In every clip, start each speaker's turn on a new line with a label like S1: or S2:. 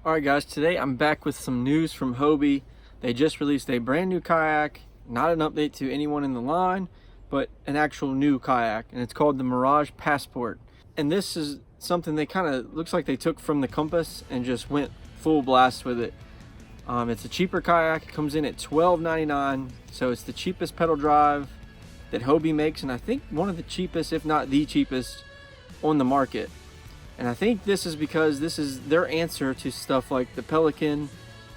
S1: Alright guys, today I'm back with some news from Hobie. They just released a brand new kayak, not an update to anyone in the line, but an actual new kayak, and it's called the Mirage Passport. And this is something they kind of looks like they took from the Compass and just went full blast with it. It's a cheaper kayak. It comes in at $12.99, so it's the cheapest pedal drive that Hobie makes, and I think one of the cheapest, if not the cheapest, on the market. And I think this is because this is their answer to stuff like the Pelican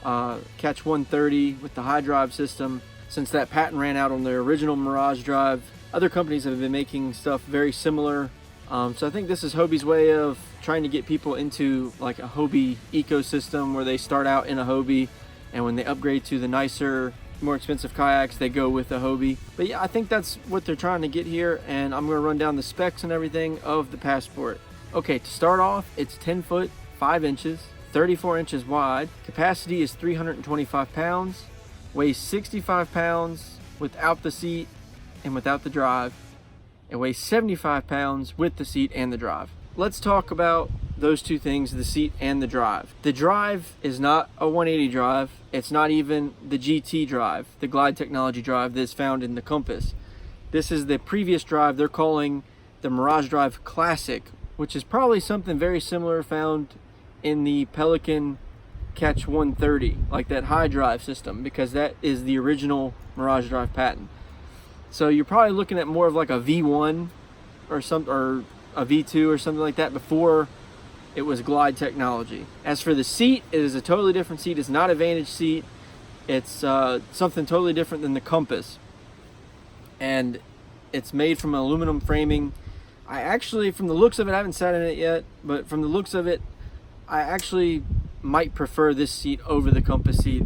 S1: Catch 130 with the high drive system. Since that patent ran out on their original Mirage drive, other companies have been making stuff very similar. So I think this is Hobie's way of trying to get people into like a Hobie ecosystem where they start out in a Hobie, and when they upgrade to the nicer, more expensive kayaks, they go with the Hobie. But yeah, I think that's what they're trying to get here, and I'm going to run down the specs and everything of the Passport. Okay, to start off, it's 10 foot 5 inches, 34 inches wide. Capacity is 325 pounds, weighs 65 pounds without the seat and without the drive. It weighs 75 pounds with the seat and the drive. Let's talk about those two things, the seat and the drive. The drive is not a 180 drive. It's not even the GT drive, the Glide Technology drive that's found in the Compass. This is the previous drive they're calling the Mirage Drive Classic, which is probably something very similar found in the Pelican Catch 130, like that high drive system, because that is the original Mirage Drive patent. So you're probably looking at more of like a V1 or a V2 or something like that before it was Glide Technology. As for the seat, it is a totally different seat. It's not a Vantage seat. It's something totally different than the Compass. And it's made from aluminum framing. I actually, from the looks of it, I haven't sat in it yet, but from the looks of it, I actually might prefer this seat over the Compass seat.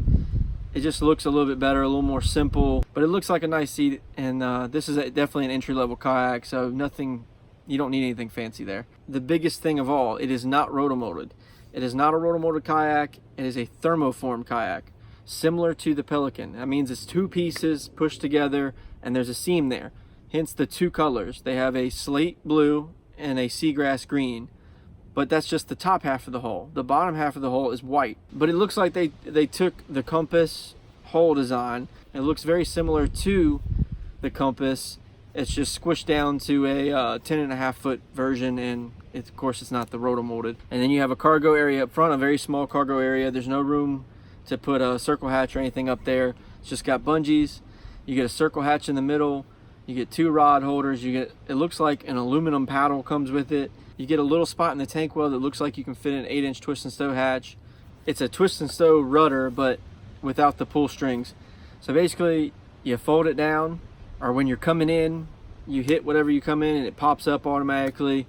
S1: It just looks a little bit better, a little more simple, but it looks like a nice seat, and this is definitely an entry-level kayak, so you don't need anything fancy there. The biggest thing of all, it is not rotomolded. It is not a rotomolded kayak. It is a thermoform kayak, similar to the Pelican. That means it's two pieces pushed together, and there's a seam there. Hence the two colors. They have a slate blue and a seagrass green, but that's just the top half of the hull. The bottom half of the hull is white, but it looks like they took the Compass hull design. It looks very similar to the Compass. It's just squished down to a 10.5 foot version, and of course it's not the rotomolded. And then you have a cargo area up front, a very small cargo area. There's no room to put a circle hatch or anything up there. It's just got bungees. You get a circle hatch in the middle. You get two rod holders. It looks like an aluminum paddle comes with it. You get a little spot in the tank well that looks like you can fit an 8-inch twist and stow hatch. It's a twist and stow rudder, but without the pull strings. So basically, you fold it down, or when you're coming in, you hit whatever you come in and it pops up automatically.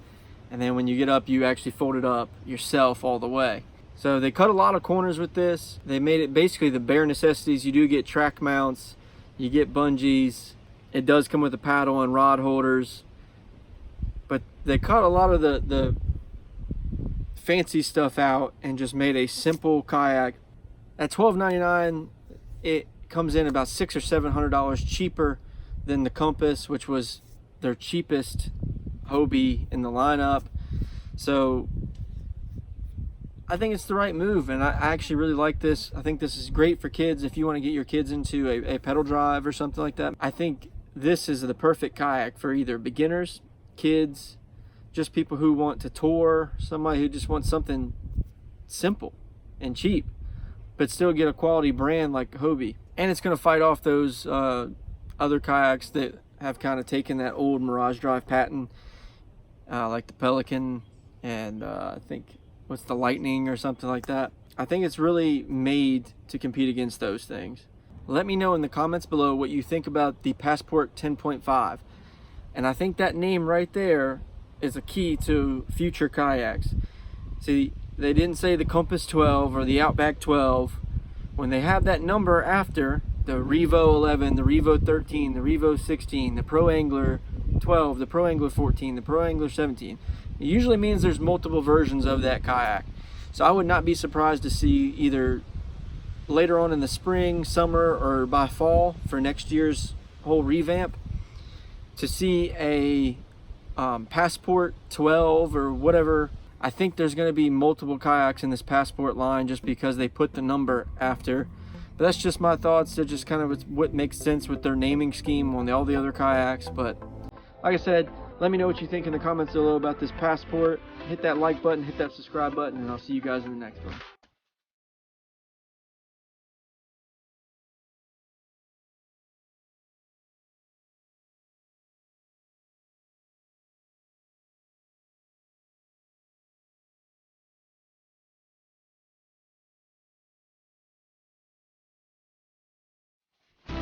S1: And then when you get up, you actually fold it up yourself all the way. So they cut a lot of corners with this. They made it basically the bare necessities. You do get track mounts, you get bungees. It does come with a paddle and rod holders, but they cut a lot of the fancy stuff out and just made a simple kayak. At $12.99, it comes in about $600 or $700 cheaper than the Compass, which was their cheapest Hobie in the lineup. So I think it's the right move, and I actually really like this. I think this is great for kids if you want to get your kids into a pedal drive or something like that. I think this is the perfect kayak for either beginners, kids, just people who want to tour, somebody who just wants something simple and cheap, but still get a quality brand like Hobie. And it's going to fight off those other kayaks that have kind of taken that old Mirage Drive patent, like the Pelican and I think what's the Lightning or something like that. I think it's really made to compete against those things. Let me know in the comments below what you think about the Passport 10.5. And I think that name right there is a key to future kayaks. See, they didn't say the Compass 12 or the Outback 12. When they have that number after the Revo 11, the Revo 13, the Revo 16, the Pro Angler 12, the Pro Angler 14, the Pro Angler 17, it usually means there's multiple versions of that kayak. So I would not be surprised to see either later on in the spring, summer, or by fall for next year's whole revamp to see a Passport 12 or whatever I think there's going to be multiple kayaks in this Passport line just because they put the number after. But that's just my thoughts. They're just kind of what makes sense with their naming scheme on all the other kayaks. But like I said, let me know what you think in the comments below about this Passport. Hit that like button, hit that subscribe button, and I'll see you guys in the next one.